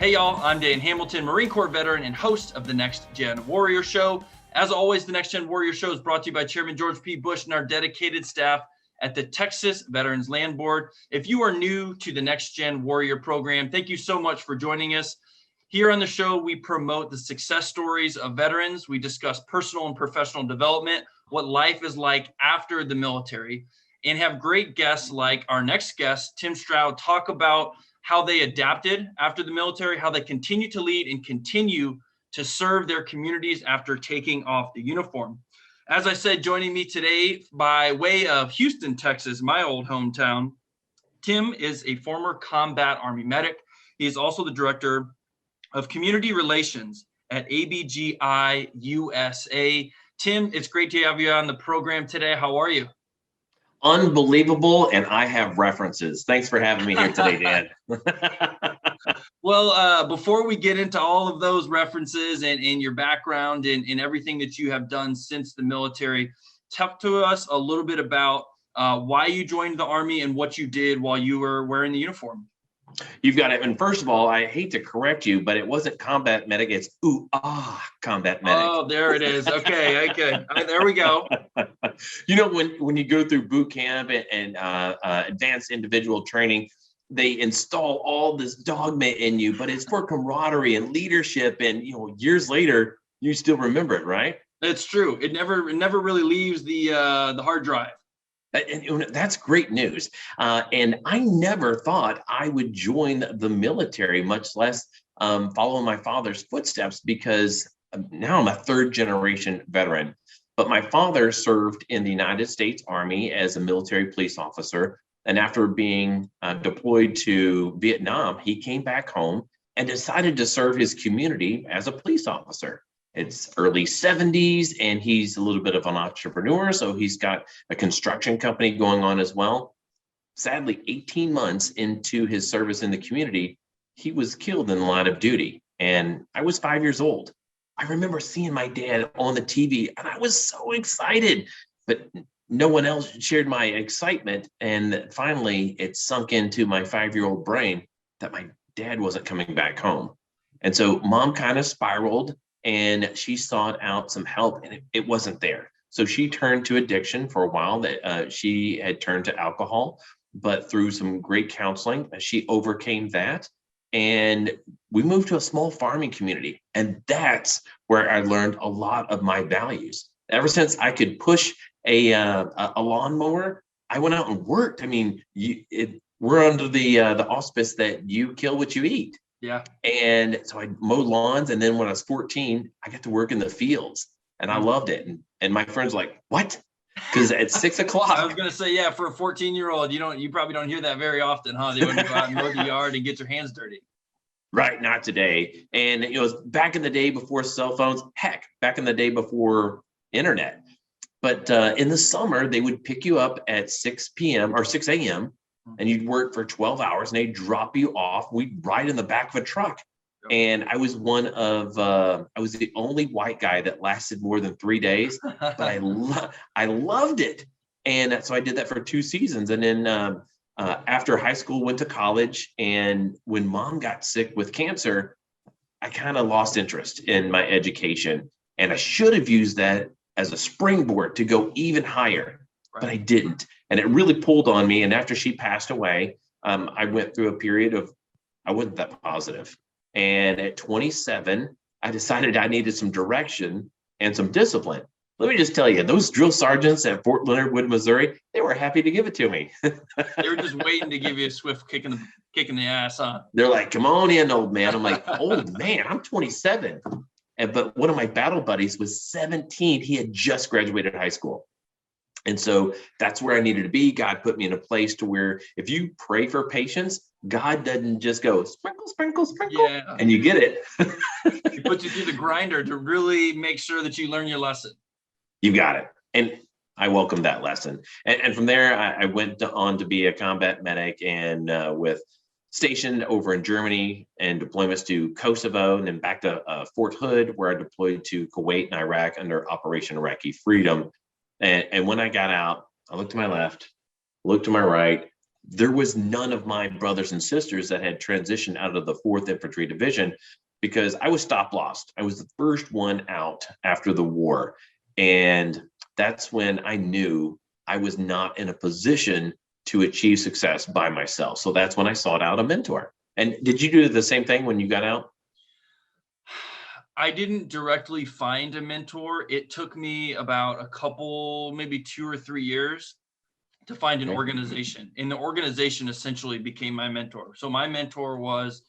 Hey y'all, I'm Dan Hamilton, Marine Corps veteran and host of the Next Gen Warrior Show. As always, the Next Gen Warrior Show is brought to you by Chairman George P. Bush and our dedicated staff at the Texas Veterans Land Board. If you are new to the Next Gen Warrior program, thank you so much for joining us. Here on the show, we promote the success stories of veterans. We discuss personal and professional development, what life is like after the military, and have great guests like our next guest, Tim Stroud, talk about how they adapted after the military, how they continue to lead and continue to serve their communities after taking off the uniform. As I said, joining me today by way of Houston, Texas, my old hometown, Tim is a former combat Army medic. He is also the director of community relations at ABGi USA. Tim, it's great to have you on the program today. How are you? Unbelievable, and I have references. Thanks for having me here today, Dan. Well, before we get into all of those references and your background and everything that you have done since the military, talk to us a little bit about why you joined the Army and what you did while you were wearing the uniform. You've got it. And first of all, I hate to correct you, but it wasn't combat medic. It's combat medic. Oh, there it is. Okay. There we go. You know, when you go through boot camp and advanced individual training, they install all this dogma in you, but it's for camaraderie and leadership. And, you know, years later, you still remember it, right? It's true. It never really leaves the hard drive. And that's great news. And I never thought I would join the military, much less follow my father's footsteps, because now I'm a third generation veteran. But my father served in the United States Army as a military police officer. And after being deployed to Vietnam, he came back home and decided to serve his community as a police officer. It's early 70s, and he's a little bit of an entrepreneur, so he's got a construction company going on as well. Sadly, 18 months into his service in the community, he was killed in the line of duty, and I was 5 years old. I remember seeing my dad on the TV, and I was so excited, but no one else shared my excitement, and finally, it sunk into my 5-year-old brain that my dad wasn't coming back home. And so Mom kind of spiraled, and she sought out some help, and it wasn't there. So she turned to addiction for a while. That she had turned to alcohol, but through some great counseling, she overcame that. And we moved to a small farming community. And that's where I learned a lot of my values. Ever since I could push a lawnmower, I went out and worked. I mean, we're under the auspice that you kill what you eat. Yeah. And so I mowed lawns. And then when I was 14, I got to work in the fields, and I loved it. And my friends were like, what? Because at 6 o'clock. I was going to say, yeah, for a 14-year-old, you probably don't hear that very often, huh? They wouldn't go out and mow the yard and get your hands dirty. Right. Not today. And it was back in the day before cell phones, heck, back in the day before internet. But in the summer, they would pick you up at 6 p.m. or 6 a.m. and you'd work for 12 hours, and they'd drop you off. We'd ride in the back of a truck. And I was I was the only white guy that lasted more than 3 days, but I loved it. And so I did that for 2 seasons. And then after high school, went to college. And when Mom got sick with cancer, I kind of lost interest in my education. And I should have used that as a springboard to go even higher, but I didn't. And it really pulled on me. And after she passed away, I went through a period of, I wasn't that positive. And at 27, I decided I needed some direction and some discipline. Let me just tell you, those drill sergeants at Fort Leonard Wood, Missouri, they were happy to give it to me. They were just waiting to give you a swift kick in the ass, huh? They're like, come on in, old man. I'm like, old man, I'm 27. But one of my battle buddies was 17. He had just graduated high school. And so that's where I needed to be. God put me in a place to where if you pray for patience, God doesn't just go sprinkle, sprinkle, sprinkle, and you get it. He puts you through the grinder to really make sure that you learn your lesson. You got it. And I welcomed that lesson. And from there, I went on to be a combat medic, and with stationed over in Germany and deployments to Kosovo, and then back to Fort Hood, where I deployed to Kuwait and Iraq under Operation Iraqi Freedom. And when I got out, I looked to my left, looked to my right. there was none of my brothers and sisters that had transitioned out of the 4th Infantry Division because I was stop lost. I was the first one out after the war. And that's when I knew I was not in a position to achieve success by myself. So that's when I sought out a mentor. And did you do the same thing when you got out? I didn't directly find a mentor. It took me about a couple, maybe 2 or 3 years to find an Okay. organization. And the organization essentially became my mentor. So my mentor was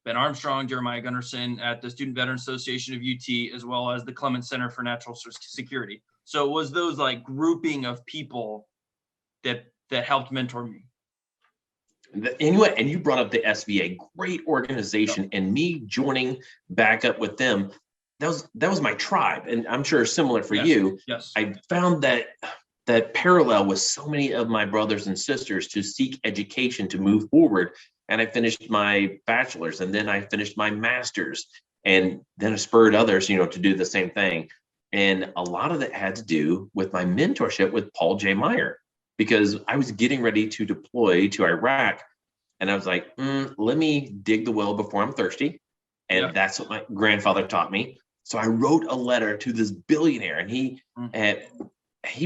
Ben Armstrong, Jeremiah Gunnarsson at the Student Veteran Association of UT, as well as the Clements Center for National Security. So it was those like grouping of people that helped mentor me. Anyway, and you brought up the SVA, great organization, and me joining back up with them. That was my tribe, and I'm sure similar for you. Yes. I found that parallel with so many of my brothers and sisters to seek education to move forward. And I finished my bachelor's, and then I finished my master's, and then I spurred others, to do the same thing. And a lot of that had to do with my mentorship with Paul J. Meyer, because I was getting ready to deploy to Iraq. And I was like, let me dig the well before I'm thirsty. And that's what my grandfather taught me. So I wrote a letter to this billionaire, and he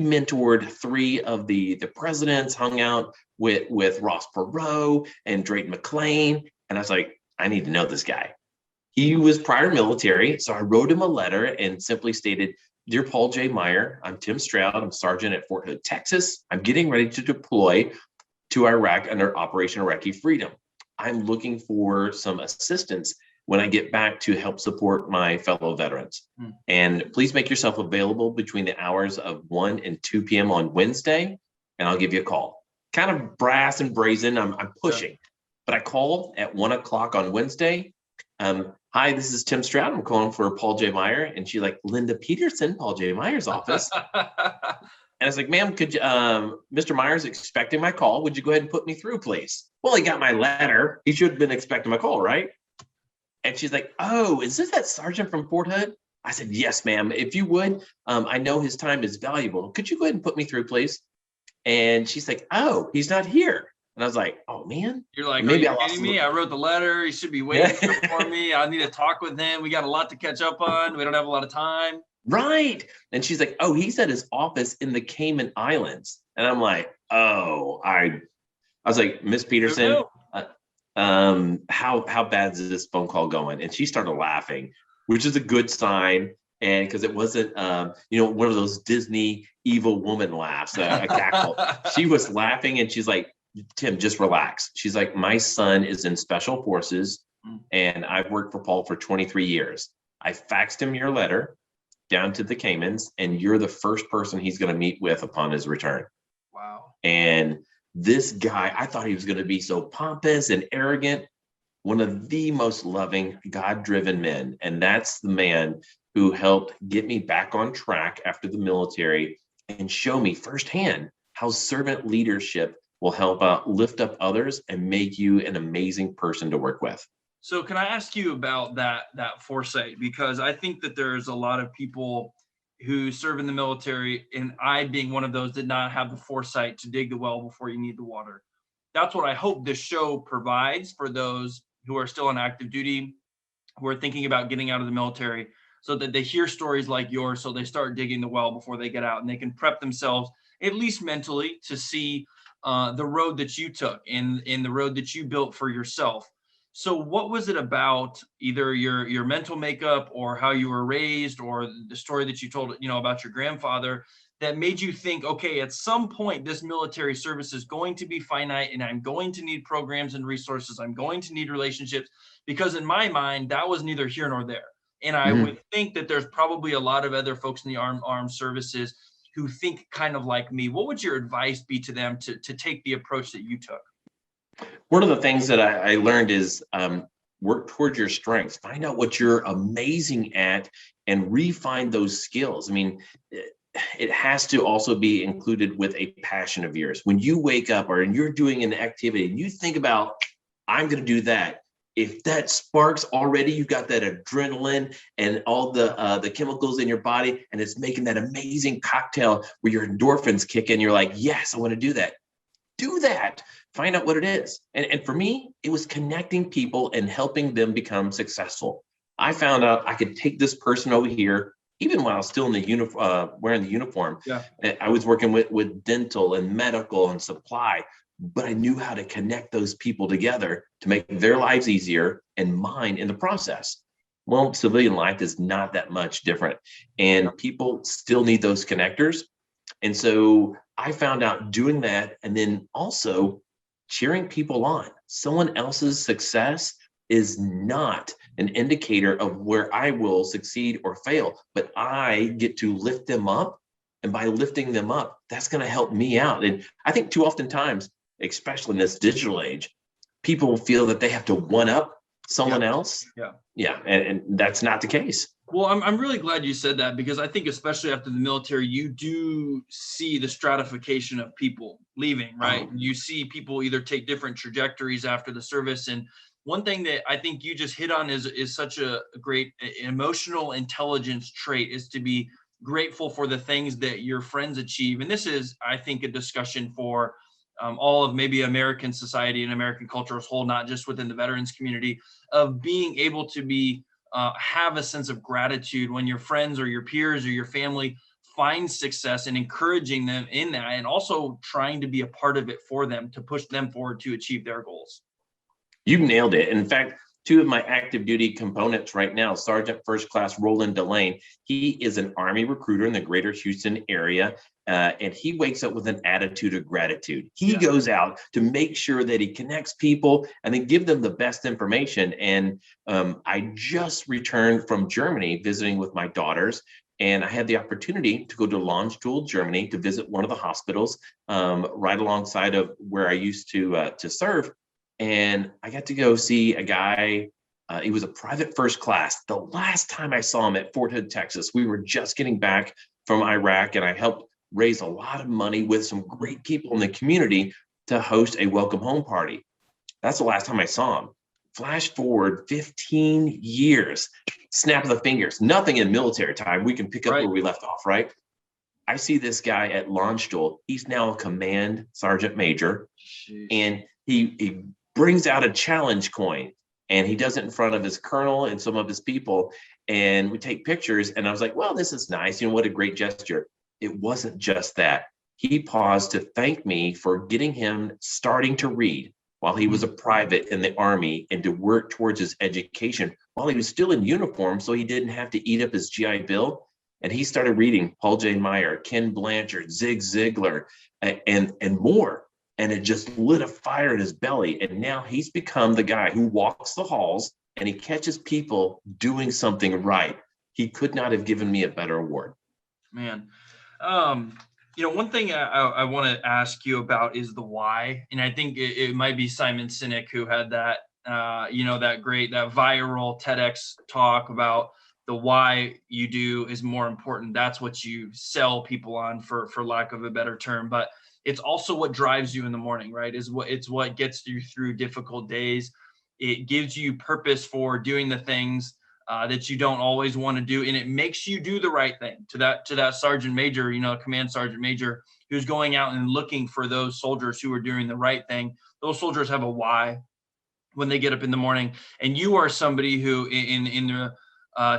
mentored 3 of the presidents, hung out with Ross Perot and Drayton McClain. And I was like, I need to know this guy. He was prior military. So I wrote him a letter and simply stated, "Dear Paul J. Meyer, I'm Tim Stroud. I'm sergeant at Fort Hood, Texas. I'm getting ready to deploy to Iraq under Operation Iraqi Freedom. I'm looking for some assistance when I get back to help support my fellow veterans. And please make yourself available between the hours of 1 and 2 p.m. on Wednesday, and I'll give you a call." Kind of brass and brazen, I'm pushing. But I called at 1 o'clock on Wednesday. "Hi, this is Tim Stroud. I'm calling for Paul J. Meyer." And she's like, "Linda Peterson, Paul J. Meyer's office." And I was like, "Ma'am, could you, Mr. Myers expecting my call. Would you go ahead and put me through, please?" "Well, he got my letter. He should have been expecting my call, right?" And she's like, "Oh, is this that sergeant from Fort Hood?" I said, "Yes, ma'am. If you would, I know his time is valuable. Could you go ahead and put me through, please?" And she's like, "Oh, he's not here." And I was like, "Oh, man." You're like, maybe "Are you kidding me? I wrote the letter. He should be waiting for me. I need to talk with him. We got a lot to catch up on. We don't have a lot of time." Right. And she's like, "Oh, he's at his office in the Cayman Islands." And I'm like, "Oh, I was like, Miss Peterson, how bad is this phone call going?" And she started laughing, which is a good sign. And because it wasn't, one of those Disney evil woman laughs, a cackle. She was laughing, and she's like, "Tim, just relax." She's like, "My son is in special forces, and I've worked for Paul for 23 years. I faxed him your letter down to the Caymans, and you're the first person he's going to meet with upon his return." Wow. And this guy, I thought he was going to be so pompous and arrogant, one of the most loving, God-driven men. And that's the man who helped get me back on track after the military and show me firsthand how servant leadership will help lift up others and make you an amazing person to work with. So can I ask you about that foresight? Because I think that there's a lot of people who serve in the military, and I, being one of those, did not have the foresight to dig the well before you need the water. That's what I hope this show provides for those who are still on active duty, who are thinking about getting out of the military, so that they hear stories like yours, so they start digging the well before they get out, and they can prep themselves, at least mentally, to see the road that you took and the road that you built for yourself. So what was it about either your mental makeup or how you were raised or the story that you told, about your grandfather, that made you think, okay, at some point this military service is going to be finite, and I'm going to need programs and resources. I'm going to need relationships, because in my mind, that was neither here nor there. And I would think that there's probably a lot of other folks in the armed services who think kind of like me. What would your advice be to them to take the approach that you took? One of the things that I learned is work towards your strengths. Find out what you're amazing at and refine those skills. I mean, it has to also be included with a passion of yours. When you wake up or you're doing an activity and you think about, I'm going to do that. If that sparks already, you've got that adrenaline and all the chemicals in your body, and it's making that amazing cocktail where your endorphins kick in. You're like, yes, I want to do that. Do that. find out what it is. And for me, it was connecting people and helping them become successful. I found out I could take this person over here, even while I was still in the wearing the uniform. Yeah. I was working with dental and medical and supply, but I knew how to connect those people together to make their lives easier and mine in the process. Well, civilian life is not that much different, and people still need those connectors. And so I found out doing that, and then also cheering people on. Someone else's success is not an indicator of where I will succeed or fail, but I get to lift them up. And by lifting them up, that's going to help me out. And I think too often times, especially in this digital age, people feel that they have to one up someone else. Yeah. And that's not the case. Well, I'm really glad you said that, because I think especially after the military, you do see the stratification of people leaving, right? You see people either take different trajectories after the service. And one thing that I think you just hit on is such a great emotional intelligence trait, is to be grateful for the things that your friends achieve. And this is, I think, a discussion for all of maybe American society and American culture as a whole, not just within the veterans community, of being able to be have a sense of gratitude when your friends or your peers or your family find success, and encouraging them in that, and also trying to be a part of it for them to push them forward to achieve their goals. You nailed it. In fact, two of my active duty components right now, Sergeant First Class Roland Delane, he is an Army recruiter in the greater Houston area. And he wakes up with an attitude of gratitude. He goes out to make sure that he connects people and then give them the best information. And I just returned from Germany visiting with my daughters, and I had the opportunity to go to Landstuhl, Germany, to visit one of the hospitals right alongside of where I used to serve. And I got to go see a guy. He was a private first class. The last time I saw him at Fort Hood, Texas, we were just getting back from Iraq, and I helped raise a lot of money with some great people in the community to host a welcome home party. That's the last time I saw him. Flash forward 15 years, snap of the fingers, nothing in military time. We can pick up where we left off, right? I see this guy at Landstuhl. He's now a command sergeant major. And he brings out a challenge coin, and he does it in front of his colonel and some of his people. And we take pictures, and I was like, well, this is nice. What a great gesture. It wasn't just that. He paused to thank me for getting him starting to read while he was a private in the Army, and to work towards his education while he was still in uniform, so he didn't have to eat up his GI Bill. And he started reading Paul J. Meyer, Ken Blanchard, Zig Ziglar, and more. And it just lit a fire in his belly. And now he's become the guy who walks the halls and he catches people doing something right. He could not have given me a better award. Man. One thing I want to ask you about is the why. And I think it might be Simon Sinek who had that, that viral TEDx talk about the why you do is more important. That's what you sell people on, for lack of a better term. But it's also what drives you in the morning, right? It's what gets you through difficult days. It gives you purpose for doing the things that you don't always want to do, and it makes you do the right thing. To that sergeant major, command sergeant major, who's going out and looking for those soldiers who are doing the right thing. Those soldiers have a why when they get up in the morning, and you are somebody who, in the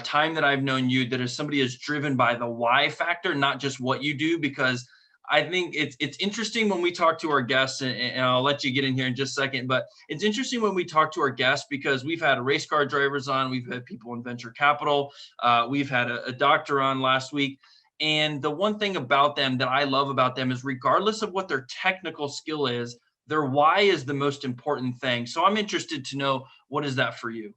time that I've known you, that is somebody is driven by the why factor, not just what you do. Because I think it's interesting when we talk to our guests, and I'll let you get in here in just a second, but it's interesting when we talk to our guests, because we've had race car drivers on, we've had people in venture capital, we've had a doctor on last week. And the one thing about them that I love about them is, regardless of what their technical skill is, their why is the most important thing. So I'm interested to know, what is that for you?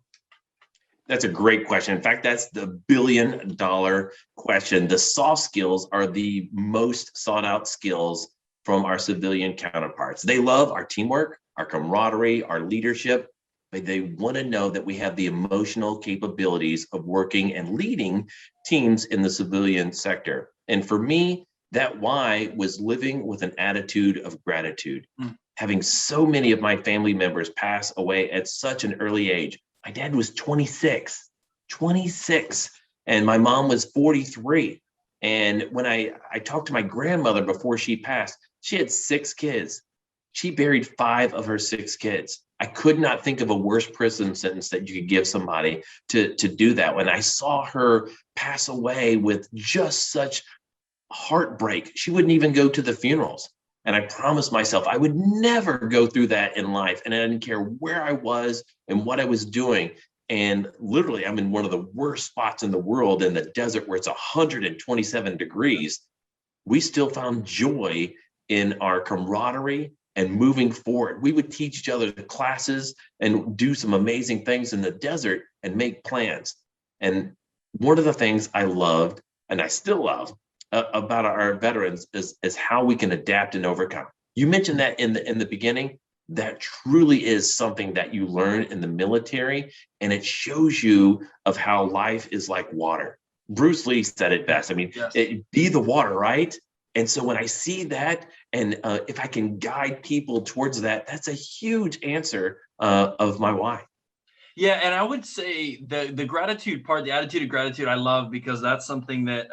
That's a great question. In fact, that's the billion-dollar question. The soft skills are the most sought out skills from our civilian counterparts. They love our teamwork, our camaraderie, our leadership, but they want to know that we have the emotional capabilities of working and leading teams in the civilian sector. And for me, that why was living with an attitude of gratitude. Having so many of my family members pass away at such an early age. My dad was 26, and my mom was 43. And when I talked to my grandmother before she passed, she had 6 kids. She buried 5 of her 6 kids. I could not think of a worse prison sentence that you could give somebody to do that. When I saw her pass away with just such heartbreak, she wouldn't even go to the funerals. And I promised myself I would never go through that in life. And I didn't care where I was and what I was doing. And literally, I'm in one of the worst spots in the world in the desert where it's 127 degrees. We still found joy in our camaraderie and moving forward. We would teach each other the classes and do some amazing things in the desert and make plans. And one of the things I loved, and I still love, about our veterans is how we can adapt and overcome. You mentioned that in the beginning. That truly is something that you learn in the military, and it shows you of how life is like water. Bruce Lee said it best. I mean, Yes. Be the water, right? And so when I see that, and if I can guide people towards that, that's a huge answer of my why. Yeah, and I would say the gratitude part, the attitude of gratitude, I love, because that's something that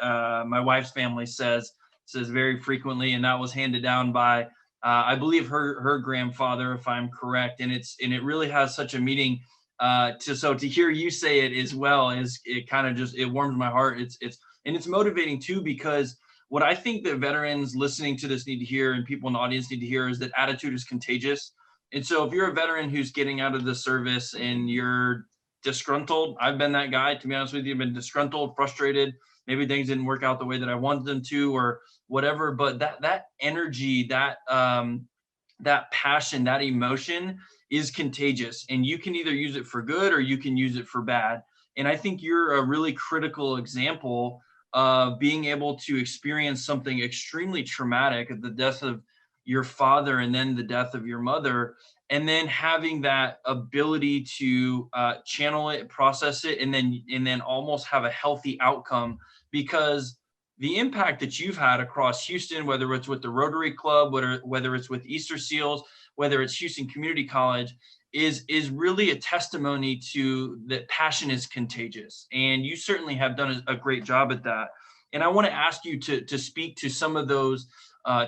my wife's family says very frequently, and that was handed down by I believe her grandfather, if I'm correct, and it really has such a meaning. To hear you say it as well is, it kind of just, it warms my heart. It's motivating too, because what I think that veterans listening to this need to hear, and people in the audience need to hear, is that attitude is contagious. And so if you're a veteran who's getting out of the service and you're disgruntled, I've been that guy, to be honest with you. I've been disgruntled, frustrated. Maybe things didn't work out the way that I wanted them to, or whatever. But that energy, that passion, that emotion is contagious, and you can either use it for good or you can use it for bad. And I think you're a really critical example of being able to experience something extremely traumatic, the death of your father and then the death of your mother, and then having that ability to channel it, process it, and then almost have a healthy outcome. Because the impact that you've had across Houston, whether it's with the Rotary Club, whether it's with Easter Seals, whether it's Houston Community College, is really a testimony to that passion is contagious. And you certainly have done a great job at that. And I want to ask you to speak to some of those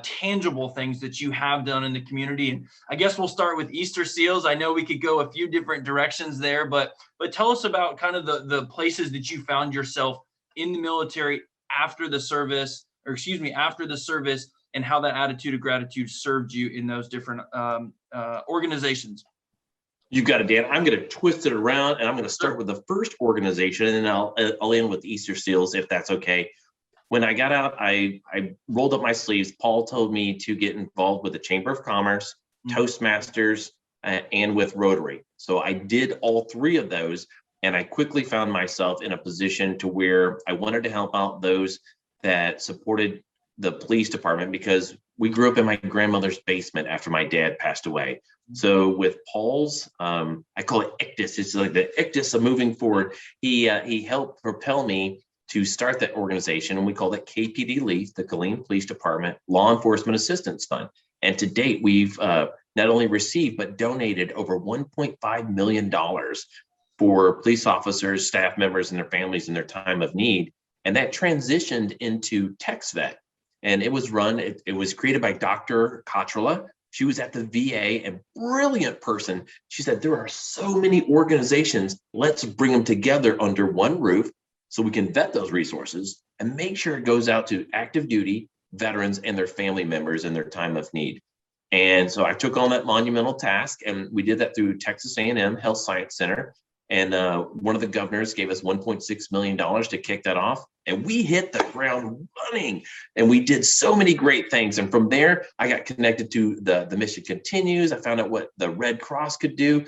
tangible things that you have done in the community. And I guess we'll start with Easter Seals. I know we could go a few different directions there, but tell us about kind of the places that you found yourself in the military after the service, after the service, and how that attitude of gratitude served you in those different organizations. You've got it, Dan. I'm going to twist it around, and I'm going to start with the first organization, and then I'll end with Easter Seals, if that's okay. When I got out, I rolled up my sleeves. Paul told me to get involved with the Chamber of Commerce, Toastmasters, and with Rotary. So I did all 3 of those, and I quickly found myself in a position to where I wanted to help out those that supported the police department, because we grew up in my grandmother's basement after my dad passed away. So with Paul's, I call it ictus. It's like the ictus of moving forward. He helped propel me to start that organization, and we call it KPD LEAF, the Killeen Police Department Law Enforcement Assistance Fund. And to date, we've not only received but donated over $1.5 million for police officers, staff members, and their families in their time of need. And that transitioned into TexVet. And it was it was created by Dr. Kotrala. She was at the VA, a brilliant person. She said, there are so many organizations, let's bring them together under one roof so we can vet those resources and make sure it goes out to active duty veterans and their family members in their time of need. And so I took on that monumental task, and we did that through Texas A&M Health Science Center. And one of the governors gave us $1.6 million to kick that off. And we hit the ground running, and we did so many great things. And from there, I got connected to the Mission Continues. I found out what the Red Cross could do.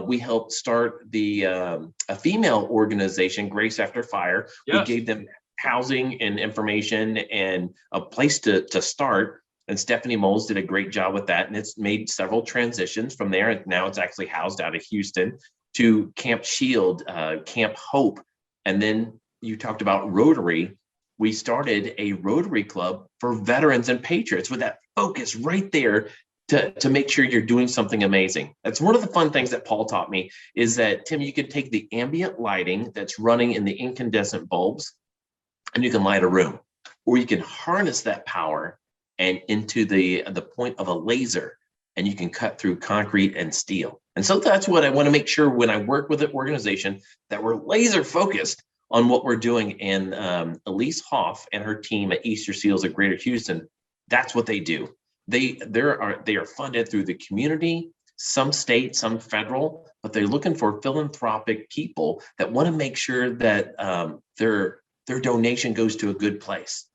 We helped start a female organization, Grace After Fire. Yes. We gave them housing and information and a place to start. And Stephanie Moles did a great job with that. And it's made several transitions from there. And now it's actually housed out of Houston to Camp Shield, Camp Hope. And then you talked about Rotary. We started a Rotary Club for veterans and patriots with that focus right there to make sure you're doing something amazing. That's one of the fun things that Paul taught me, is that, Tim, you could take the ambient lighting that's running in the incandescent bulbs and you can light a room, or you can harness that power and into the point of a laser. and you can cut through concrete and steel. And so that's what I want to make sure when I work with an organization that we're laser focused on what we're doing. And Elise Hoff and her team at Easter Seals of Greater Houston, that's what they do. They are funded through the community, some state, some federal, but they're looking for philanthropic people that want to make sure that their donation goes to a good place.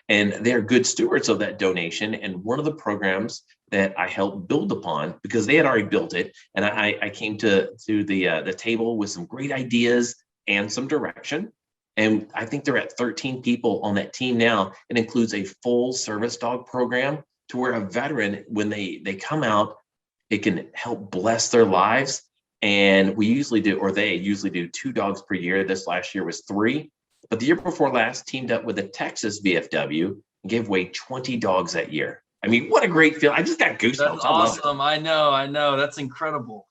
And they're good stewards of that donation. And one of the programs that I helped build upon, because they had already built it, and I came to the table with some great ideas and some direction. And I think they're at 13 people on that team now. It includes a full service dog program to where a veteran, when they come out, it can help bless their lives. And they usually do 2 dogs per year. This last year was 3. But the year before last, teamed up with the Texas VFW and gave away 20 dogs that year. I mean, what a great feel. I just got goosebumps. That's awesome. I know. That's incredible.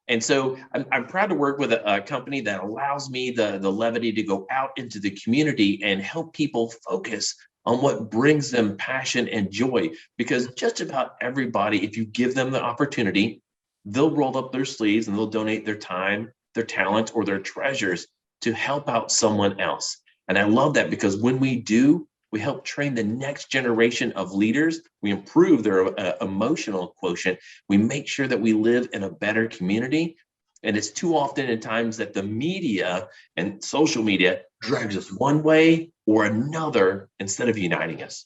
And so I'm proud to work with a company that allows me the levity to go out into the community and help people focus on what brings them passion and joy. Because just about everybody, if you give them the opportunity, they'll roll up their sleeves and they'll donate their time, their talent, or their treasures to help out someone else. And I love that, because when we do, we help train the next generation of leaders. We improve their emotional quotient. We make sure that we live in a better community. And it's too often in times that the media and social media drags us one way or another instead of uniting us.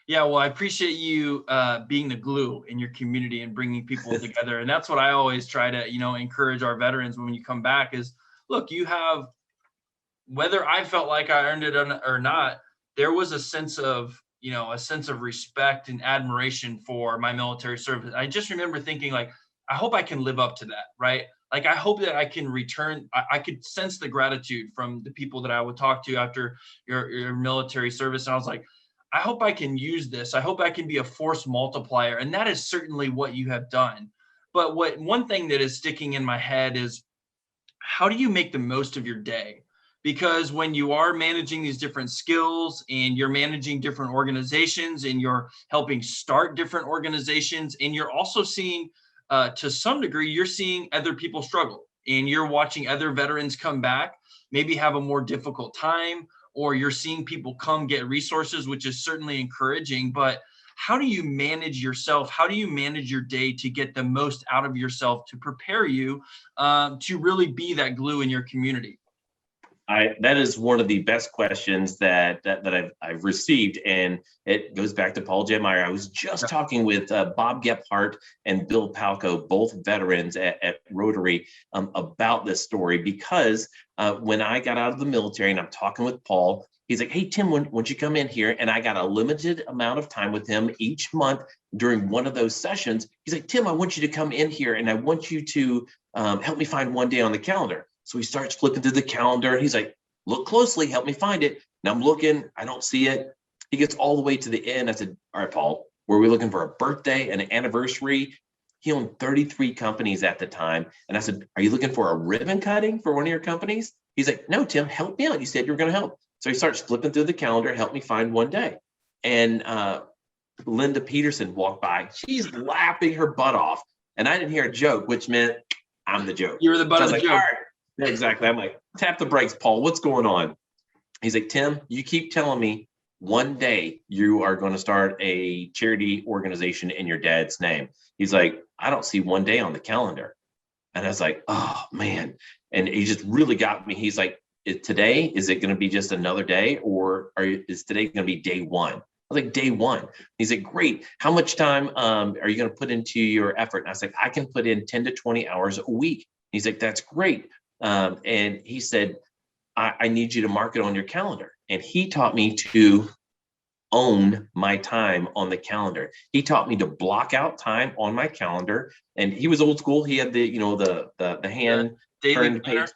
Yeah, well, I appreciate you being the glue in your community and bringing people together. And that's what I always try to, encourage our veterans when you come back is, look, you have, whether I felt like I earned it or not, there was a sense of respect and admiration for my military service. I just remember thinking, like, I hope I can live up to that, right? Like, I hope that I can return. I could sense the gratitude from the people that I would talk to after your military service. And I was like, I hope I can use this. I hope I can be a force multiplier. And that is certainly what you have done. But one thing that is sticking in my head is, how do you make the most of your day? Because when you are managing these different skills and you're managing different organizations and you're helping start different organizations, and you're also seeing, to some degree, you're seeing other people struggle, and you're watching other veterans come back, maybe have a more difficult time, or you're seeing people come get resources, which is certainly encouraging. But how do you manage yourself? How do you manage your day to get the most out of yourself, to prepare you to really be that glue in your community? That is one of the best questions that I've received, and it goes back to Paul J. Meyer. I was just talking with Bob Gephardt and Bill Palco, both veterans at Rotary, about this story, because when I got out of the military and I'm talking with Paul, he's like, "Hey, Tim, won't you come in here?" And I got a limited amount of time with him each month during one of those sessions. He's like, "Tim, I want you to come in here and I want you to help me find one day on the calendar." So he starts flipping through the calendar. He's like, "Look closely, help me find it." And I'm looking, I don't see it. He gets all the way to the end. I said, "All right, Paul, were we looking for a birthday, an anniversary?" He owned 33 companies at the time. And I said, "Are you looking for a ribbon cutting for one of your companies?" He's like, "No, Tim, help me out. You said you were going to help." So he starts flipping through the calendar, help me find one day. And Linda Peterson walked by. She's laughing her butt off. And I didn't hear a joke, which meant I'm the joke. You were the butt of the joke. All right. Yeah, exactly. I'm like, "Tap the brakes, Paul. What's going on?" He's like, "Tim, you keep telling me one day you are going to start a charity organization in your dad's name." He's like, "I don't see one day on the calendar." And I was like, "Oh, man." And he just really got me. He's like, "Today, is it going to be just another day, or is today going to be day one?" I was like, "Day one." He's like, "Great. How much time are you going to put into your effort?" And I was like, "I can put in 10 to 20 hours a week." He's like, "That's great." And he said, I need you to mark it on your calendar." And he taught me to own my time on the calendar. He taught me to block out time on my calendar. And he was old school. He had the hand turned page.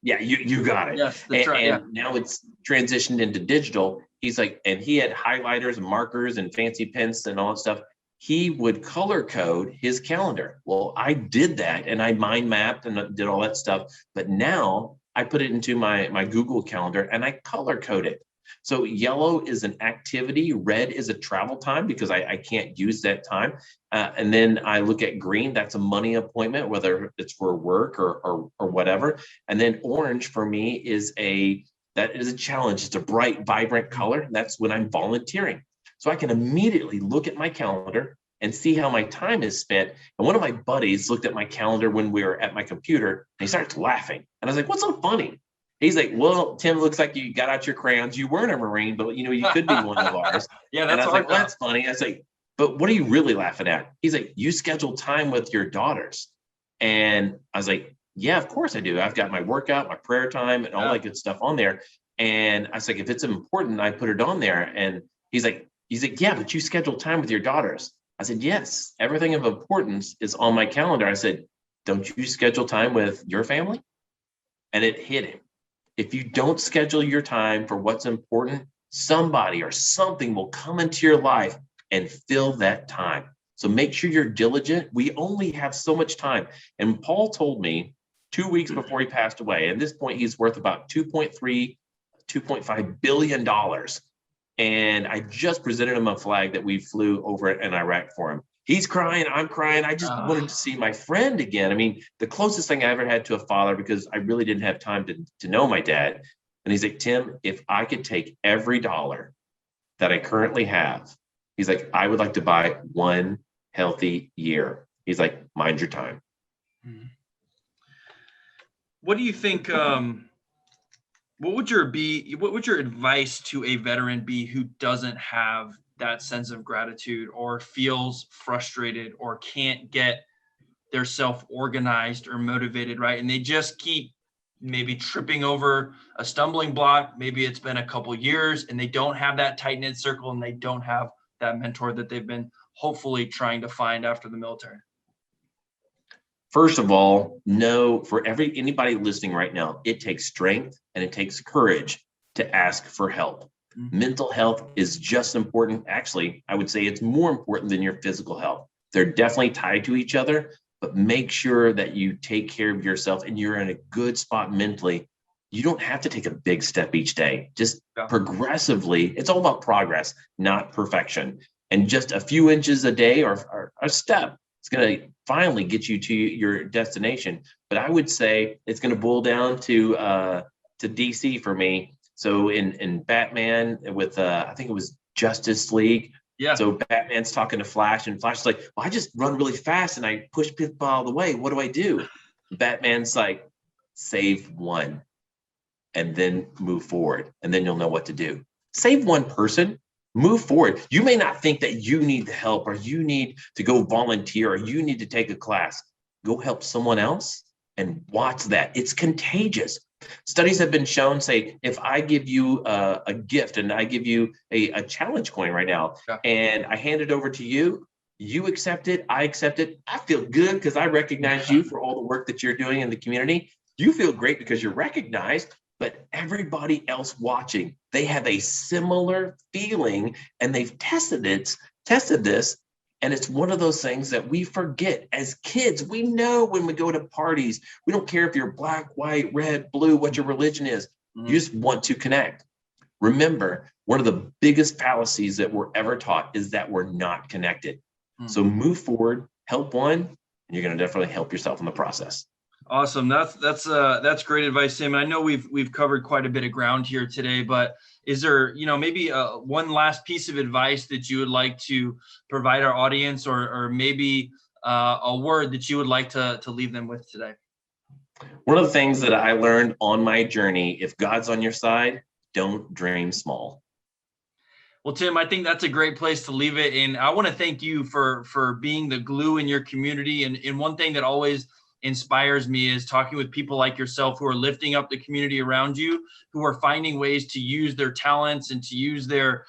Yeah, you got it. Yes, that's right. And now it's transitioned into digital. He's like, and he had highlighters and markers and fancy pens and all that stuff. He would color code his calendar. Well, I did that and I mind mapped and did all that stuff. But now I put it into my Google Calendar and I color code it. So yellow is an activity, red is a travel time because I can't use that time. And then I look at green, that's a money appointment, whether it's for work or whatever. And then orange for me is a challenge. It's a bright, vibrant color. That's when I'm volunteering. So I can immediately look at my calendar and see how my time is spent. And one of my buddies looked at my calendar when we were at my computer and he starts laughing. And I was like, what's so funny? He's like, well, Tim, looks like you got out your crayons. You weren't a Marine, but you could be one of ours. Yeah, and I was like, well, that's funny. I was like, but what are you really laughing at? He's like, you schedule time with your daughters. And I was like, yeah, of course I do. I've got my workout, my prayer time, and all that good stuff on there. And I was like, if it's important, I put it on there. And he's like, yeah, but you schedule time with your daughters. I said, yes, everything of importance is on my calendar. I said, don't you schedule time with your family? And it hit him. If you don't schedule your time for what's important, somebody or something will come into your life and fill that time. So make sure you're diligent. We only have so much time. And Paul told me 2 weeks before he passed away, at this point, he's worth about $2.5 billion. And I just presented him a flag that we flew over in Iraq for him. He's crying, I'm crying. I just wanted to see my friend again. I mean, the closest thing I ever had to a father, because I really didn't have time to know my dad. And he's like, Tim, if I could take every dollar that I currently have, he's like, I would like to buy one healthy year. He's like, mind your time. What do you think? What would your advice to a veteran be who doesn't have that sense of gratitude or feels frustrated or can't get their self organized or motivated, right? And they just keep maybe tripping over a stumbling block. Maybe it's been a couple years and they don't have that tight knit circle and they don't have that mentor that they've been hopefully trying to find after the military. First of all, know for anybody listening right now, it takes strength and it takes courage to ask for help. Mental health is just important. Actually, I would say it's more important than your physical health. They're definitely tied to each other, but make sure that you take care of yourself and you're in a good spot mentally. You don't have to take a big step each day. Just progressively, it's all about progress, not perfection. And just a few inches a day or a step, it's going to finally get you to your destination. But I would say it's going to boil down to DC for me. So in Batman with, I think it was Justice League. Yeah. So Batman's talking to Flash and Flash is like, well, I just run really fast and I push people out of the way. What do I do? Batman's like, save one and then move forward. And then you'll know what to do. Save one person, move forward. You may not think that you need the help or you need to go volunteer or you need to take a class. Go help someone else and watch that. It's contagious. Studies have been shown, say, if I give you a gift and I give you a challenge coin right now, and I hand it over to you, you accept it, I accept it. I feel good because I recognize you for all the work that you're doing in the community. You feel great because you're recognized, but everybody else watching, they have a similar feeling and they've tested this, and it's one of those things that we forget. As kids, we know when we go to parties, we don't care if you're black, white, red, blue, what your religion is. You just want to connect. Remember, one of the biggest fallacies that we're ever taught is that we're not connected. So move forward, help one, and you're going to definitely help yourself in the process. Awesome. That's great advice, Tim. And I know we've covered quite a bit of ground here today, but is there, maybe one last piece of advice that you would like to provide our audience, or maybe a word that you would like to leave them with today? One of the things that I learned on my journey, if God's on your side, don't dream small. Well, Tim, I think that's a great place to leave it. And I want to thank you for being the glue in your community. And one thing that always inspires me is talking with people like yourself who are lifting up the community around you, who are finding ways to use their talents and to use their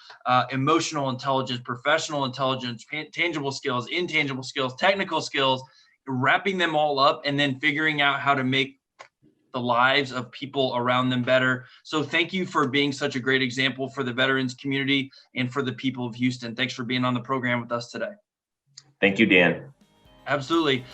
emotional intelligence, professional intelligence, tangible skills, intangible skills, technical skills, wrapping them all up and then figuring out how to make the lives of people around them better. So thank you for being such a great example for the veterans community and for the people of Houston. Thanks for being on the program with us today. Thank you, Dan. Absolutely.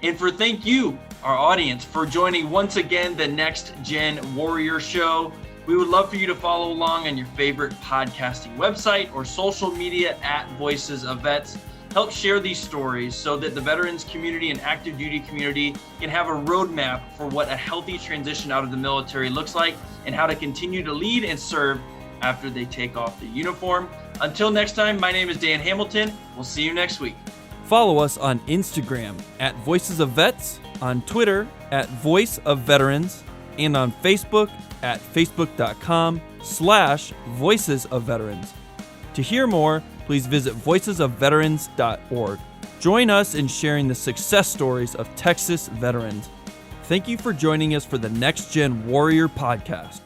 And thank you, our audience, for joining once again the Next Gen Warrior Show. We would love for you to follow along on your favorite podcasting website or social media at Voices of Vets. Help share these stories so that the veterans community and active duty community can have a roadmap for what a healthy transition out of the military looks like and how to continue to lead and serve after they take off the uniform. Until next time, my name is Dan Hamilton. We'll see you next week. Follow us on Instagram at Voices of Vets, on Twitter at Voice of Veterans, and on Facebook at facebook.com/Voices of Veterans. To hear more, please visit voicesofveterans.org. Join us in sharing the success stories of Texas veterans. Thank you for joining us for the Next Gen Warrior podcast.